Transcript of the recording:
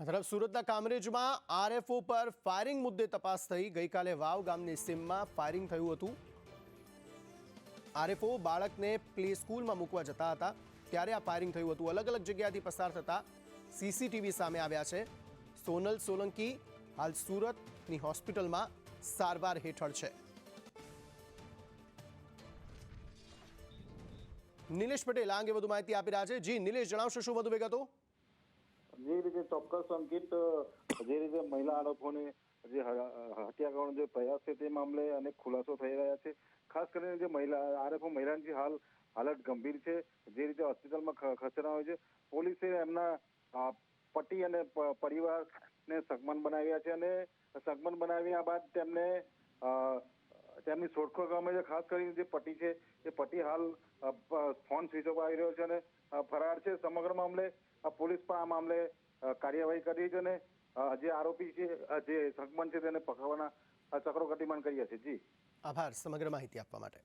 આ તરફ સુરતના કામરેજમાં આરએફઓ પર ફાયરિંગ મુદ્દે તપાસ થઈ। ગઈકાલે વાવ ગામની સીમમાં ફાયરિંગ થયું હતું। આરએફઓ બાળકને પ્લે સ્કૂલમાં મૂકવા જતા હતા ત્યારે આ ફાયરિંગ થયું હતું। અલગ અલગ જગ્યાએથી પસાર થતા સીસીટીવી સામે આવ્યા છે। સોનલ સોલંકી હાલ સુરતની હોસ્પિટલમાં સારવાર હેઠળ છે। નિલેશ પટેલ આ અંગે વધુ માહિતી આપી રહ્યા છે। જી નિલેશ, જણાવશો શું વધુ વિગતો? જે રીતે ચોક્કસ અંકિત, જે રીતે મહિલા આરોપોને જે હત્યા કરવાનો જે પ્રયાસ છે તે મામલે અનેક ખુલાસો થઈ રહ્યા છે। ખાસ કરીને જે આરોપો મહિલાની હાલત ગંભીર છે, જે રીતે હોસ્પિટલમાં ખસેડવામાં આવી છે। પોલીસે એમના પતિ અને પરિવારને સગમન બનાવ્યા છે અને સગમન બનાવ્યા બાદ તેમની શોધખોળ કરવામાં આવે છે। ખાસ કરીને જે પતિ છે એ પતિ હાલ ફોન સ્વિચ ઓફ આવી રહ્યો છે અને ફરાર છે। સમગ્ર મામલે પોલીસ પણ આ મામલે કાર્યવાહી કરી છે અને જે આરોપી છે, જે સગમન છે તેને પકડવાના ચક્રો ગતિમાન કર્યા છે। જી, આભાર સમગ્ર માહિતી આપવા માટે।